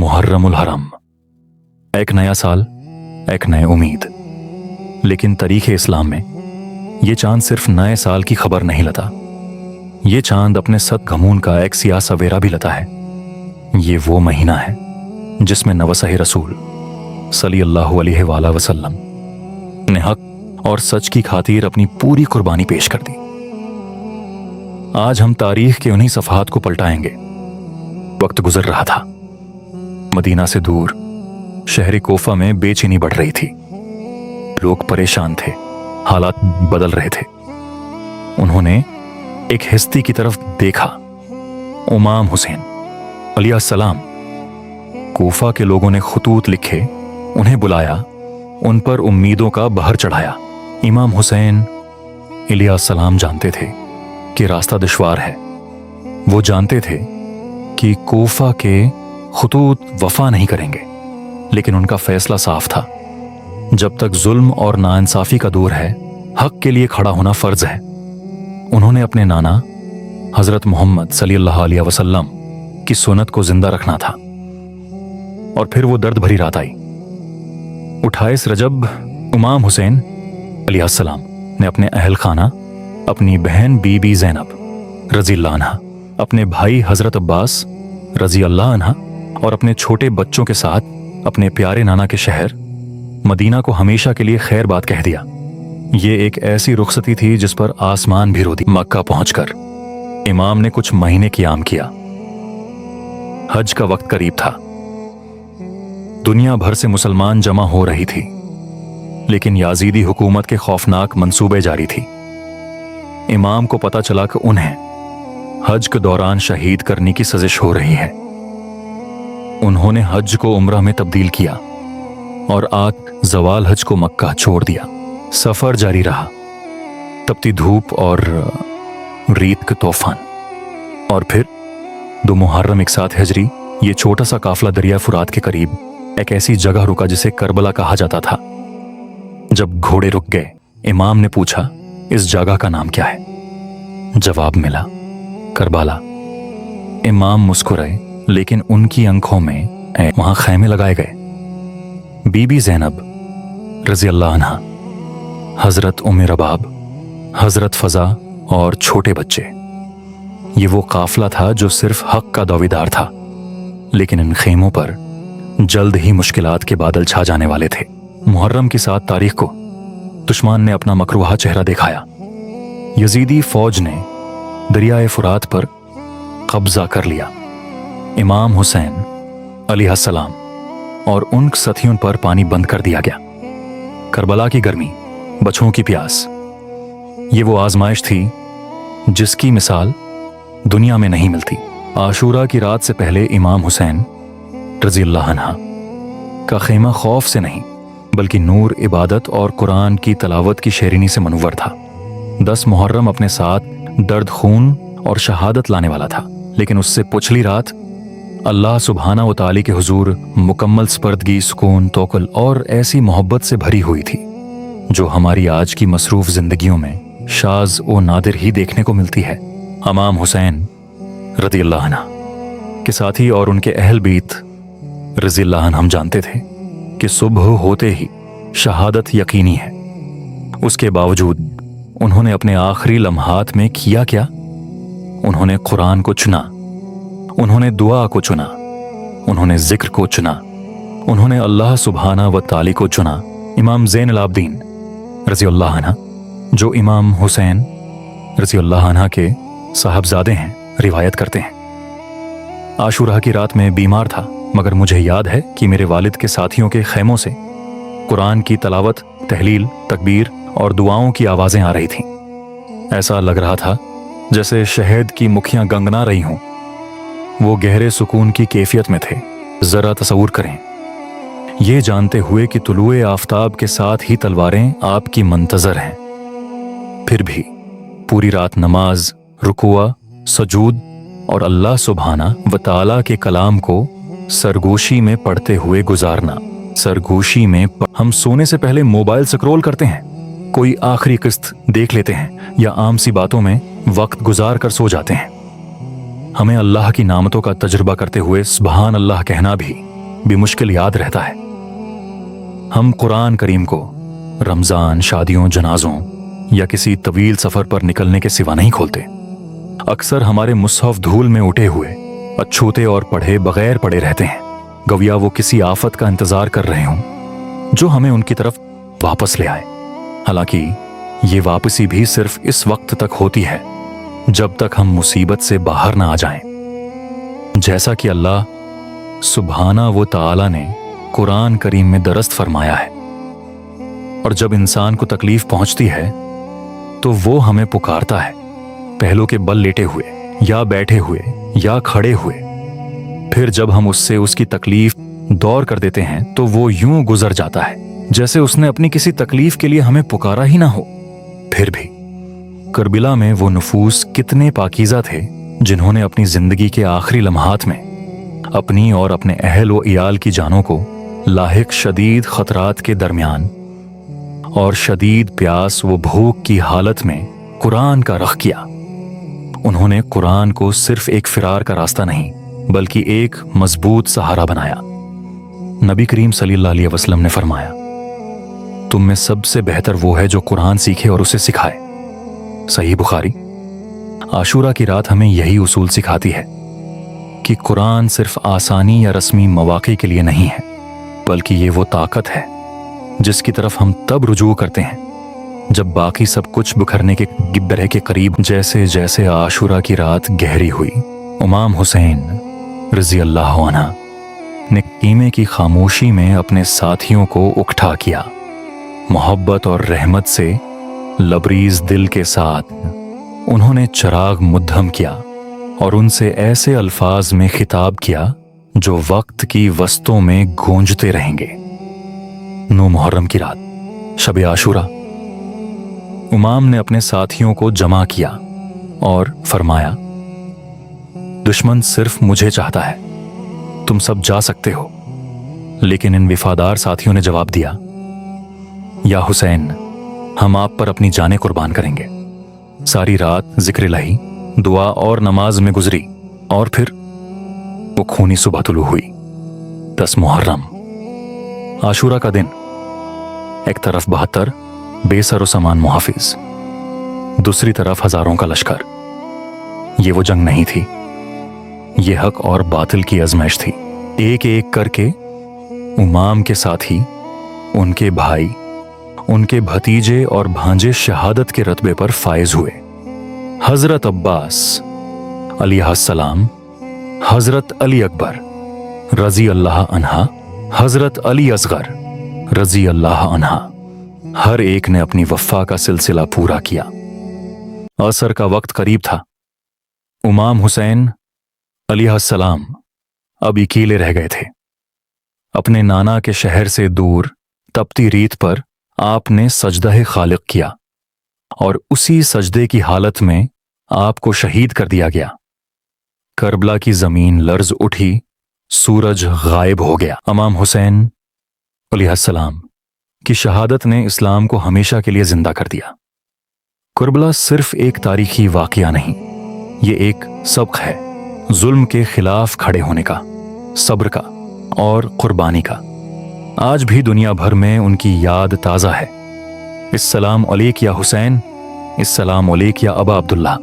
मुहर्रम उल हरम, एक नया साल, एक नई उम्मीद। लेकिन तरीखे इस्लाम में ये चांद सिर्फ नए साल की खबर नहीं लाता, ये चांद अपने सदगमून का एक सियाह सवेरा भी लाता है। ये वो महीना है जिसमें नवसह रसूल सल्लल्लाहु अलैहि वसल्लम ने हक और सच की खातिर अपनी पूरी कुर्बानी पेश कर दी। आज हम तारीख के उन्हीं सफ़हात को पलटाएंगे। वक्त गुजर रहा था, मदीना से दूर शहर कोफा में बेचैनी बढ़ रही थी। लोग परेशान थे, हालात बदल रहे थे। उन्होंने एक हस्ती की तरफ देखा, इमाम हुसैन अलैहिस्सलाम। कोफा के लोगों ने खतूत लिखे, उन्हें बुलाया, उन पर उम्मीदों का बहर चढ़ाया। इमाम हुसैन अलैहिस्सलाम जानते थे कि रास्ता दुश्वार है। वो जानते थे कि कोफा के खतूत वफा नहीं करेंगे, लेकिन उनका फैसला साफ था। जब तक जुल्म और नाइंसाफी का दौर है, हक के लिए खड़ा होना फर्ज है। उन्होंने अपने नाना हजरत मोहम्मद सल्लल्लाहु अलैहि वसल्लम की सुन्नत को जिंदा रखना था। और फिर वो दर्द भरी रात आई। 28 रजब इमाम हुसैन अलैहिस्सलाम ने अपने अहल खाना, अपनी बहन बीबी ज़ैनब रज़ी अल्लाह अन्हा, अपने भाई हजरत अब्बास रज़ी अल्लाह अन्हा और अपने छोटे बच्चों के साथ अपने प्यारे नाना के शहर मदीना को हमेशा के लिए खैर बात कह दिया। ये एक ऐसी रुखसती थी जिस पर आसमान भी रो दिया। मक्का पहुंचकर इमाम ने कुछ महीने क़याम किया। हज का वक्त करीब था। दुनिया भर से मुसलमान जमा हो रही थी, लेकिन याजीदी हुकूमत के खौफनाक मंसूबे जारी थी। इमाम को पता चला कि उन्हें हज के दौरान शहीद करने की सजिश हो रही है। उन्होंने हज को उम्रह में तब्दील किया और आज जवाल हज को मक्का छोड़ दिया। सफर जारी रहा, तपती धूप और रीत के तूफान। और फिर 2 मुहर्रम 61 हिजरी ये छोटा सा काफिला दरिया फुरात के करीब एक ऐसी जगह रुका जिसे करबला कहा जाता था। जब घोड़े रुक गए, इमाम ने पूछा, इस जगह का नाम क्या है? जवाब मिला, करबला। इमाम मुस्कुराए, लेकिन उनकी आंखों में वहां खैमे लगाए गए। बीबी ज़ैनब रज़ी अल्लाह अन्हा, हजरत उम्मे रबाब, हजरत फजा और छोटे बच्चे। ये वो काफिला था जो सिर्फ हक का दावेदार था। लेकिन इन खेमों पर जल्द ही मुश्किलात के बादल छा जाने वाले थे। मुहर्रम की 7 तारीख को दुश्मन ने अपना मकरूहा चेहरा दिखाया। यजीदी फौज ने दरियाए फुरात पर कब्जा कर लिया। इमाम हुसैन अलैहिस्सलाम और उन साथियों पर पानी बंद कर दिया गया। करबला की गर्मी, बच्चों की प्यास, ये वो आजमाइश थी जिसकी मिसाल दुनिया में नहीं मिलती। आशूरा की रात से पहले इमाम हुसैन रज़ी अल्लाह अन्हा का खेमा खौफ से नहीं, बल्कि नूर, इबादत और कुरान की तलावत की शेरीनी से मनव्वर था। 10 मुहर्रम अपने साथ दर्द, खून और शहादत लाने वाला था। लेकिन उससे पिछली रात अल्लाह सुब्हाना व ताली के हुजूर मुकम्मल स्पर्दगी, सुकून, तौकल और ऐसी मोहब्बत से भरी हुई थी जो हमारी आज की मसरूफ जिंदगियों में शाज व नादिर ही देखने को मिलती है। इमाम हुसैन रज़ी अल्लाह अन्हा के साथी और उनके अहल बीत रज़ी अल्लाह अन्हा हम जानते थे कि सुबह होते ही शहादत यकीनी है। उसके बावजूद उन्होंने अपने आखिरी लम्हात में किया क्या? उन्होंने कुरान को चुना, उन्होंने दुआ को चुना, उन्होंने जिक्र को चुना, उन्होंने अल्लाह सुब्हाना व ताली को चुना। इमाम ज़ैनुल आबिदीन रज़ी अल्लाह अन्हा, जो इमाम हुसैन रज़ी अल्लाह अन्हा के साहबजादे हैं, रिवायत करते हैं, आशूरा की रात में बीमार था, मगर मुझे याद है कि मेरे वालिद के साथियों के खैमों से कुरान की तलावत, तहलील, तकबीर और दुआओं की आवाज़ें आ रही थीं। ऐसा लग रहा था जैसे शहद की मुखियां गंगना रही हों। वो गहरे सुकून की कैफियत में थे। जरा तसव्वुर करें, ये जानते हुए कि तुलुए आफताब के साथ ही तलवारें आपकी मंतजर हैं। फिर भी पूरी रात नमाज, रुकुआ, सजूद और अल्लाह सुब्हाना व ताला के कलाम को सरगोशी में पढ़ते हुए गुजारना। सरगोशी में हम सोने से पहले मोबाइल स्क्रॉल करते हैं, कोई आखिरी किस्त देख लेते हैं या आम सी बातों में वक्त गुजार कर सो जाते हैं। हमें अल्लाह की नामतों का तजुर्बा करते हुए सुभान अल्लाह कहना भी بھی مشکل یاد رہتا ہے۔ ہم قرآن کریم کو رمضان، شادیوں، جنازوں یا کسی طویل سفر پر نکلنے کے سوا نہیں کھولتے۔ اکثر ہمارے مصحف دھول میں اٹھے ہوئے، اچھوتے اور پڑھے بغیر پڑے رہتے ہیں، گویا وہ کسی آفت کا انتظار کر رہے ہوں جو ہمیں ان کی طرف واپس لے آئے۔ حالانکہ یہ واپسی بھی صرف اس وقت تک ہوتی ہے جب تک ہم مصیبت سے باہر نہ آ جائیں، جیسا کہ اللہ سبحانہ و تعالی نے قرآن کریم میں درست فرمایا ہے۔ اور جب انسان کو تکلیف پہنچتی ہے تو وہ ہمیں پکارتا ہے، پہلو کے بل لیٹے ہوئے یا بیٹھے ہوئے یا کھڑے ہوئے۔ پھر جب ہم اس سے اس کی تکلیف دور کر دیتے ہیں تو وہ یوں گزر جاتا ہے جیسے اس نے اپنی کسی تکلیف کے لیے ہمیں پکارا ہی نہ ہو۔ پھر بھی کربلا میں وہ نفوس کتنے پاکیزہ تھے جنہوں نے اپنی زندگی کے آخری لمحات میں اپنی اور اپنے اہل و عیال کی جانوں کو لاحق شدید خطرات کے درمیان اور شدید پیاس و بھوک کی حالت میں قرآن کا رخ کیا۔ انہوں نے قرآن کو صرف ایک فرار کا راستہ نہیں بلکہ ایک مضبوط سہارا بنایا۔ نبی کریم صلی اللہ علیہ وسلم نے فرمایا، تم میں سب سے بہتر وہ ہے جو قرآن سیکھے اور اسے سکھائے۔ صحیح بخاری۔ عاشورہ کی رات ہمیں یہی اصول سکھاتی ہے کہ قرآن صرف آسانی یا رسمی مواقع کے لیے نہیں ہے، بلکہ یہ وہ طاقت ہے جس کی طرف ہم تب رجوع کرتے ہیں جب باقی سب کچھ بکھرنے کے گبرے کے قریب۔ جیسے جیسے عاشورہ کی رات گہری ہوئی، امام حسین رضی اللہ عنہ نے خیمے کی خاموشی میں اپنے ساتھیوں کو اکٹھا کیا، محبت اور رحمت سے لبریز دل کے ساتھ انہوں نے چراغ مدھم کیا اور ان سے ایسے الفاظ میں خطاب کیا جو وقت کی وسطوں میں گونجتے رہیں گے۔ 9 محرم کی رات، شب عاشورہ، امام نے اپنے ساتھیوں کو جمع کیا اور فرمایا، دشمن صرف مجھے چاہتا ہے، تم سب جا سکتے ہو۔ لیکن ان وفادار ساتھیوں نے جواب دیا، یا حسین، ہم آپ پر اپنی جانیں قربان کریں گے۔ ساری رات ذکر الہی، دعا اور نماز میں گزری اور پھر وہ خونی صبح طلوع ہوئی۔ 10 محرم، عاشورہ کا دن۔ ایک طرف 72 بے سر و سامان محافظ، دوسری طرف ہزاروں کا لشکر۔ یہ وہ جنگ نہیں تھی، یہ حق اور باطل کی آزمائش تھی۔ ایک ایک کر کے امام کے ساتھی، ان کے بھائی، ان کے بھتیجے اور بھانجے شہادت کے رتبے پر فائز ہوئے۔ حضرت عباس علیہ السلام، حضرت علی اکبر رضی اللہ عنہ، حضرت علی اصغر رضی اللہ عنہ، ہر ایک نے اپنی وفا کا سلسلہ پورا کیا۔ عصر کا وقت قریب تھا۔ امام حسین علیہ السلام اب اکیلے رہ گئے تھے۔ اپنے نانا کے شہر سے دور تپتی ریت پر آپ نے سجدہ خالق کیا اور اسی سجدے کی حالت میں آپ کو شہید کر دیا گیا۔ کربلا کی زمین لرز اٹھی، سورج غائب ہو گیا۔ امام حسین علیہ السلام کی شہادت نے اسلام کو ہمیشہ کے لیے زندہ کر دیا۔ کربلا صرف ایک تاریخی واقعہ نہیں، یہ ایک سبق ہے ظلم کے خلاف کھڑے ہونے کا، صبر کا اور قربانی کا۔ آج بھی دنیا بھر میں ان کی یاد تازہ ہے۔ السلام علیک یا حسین، السلام علیک یا ابا عبداللہ۔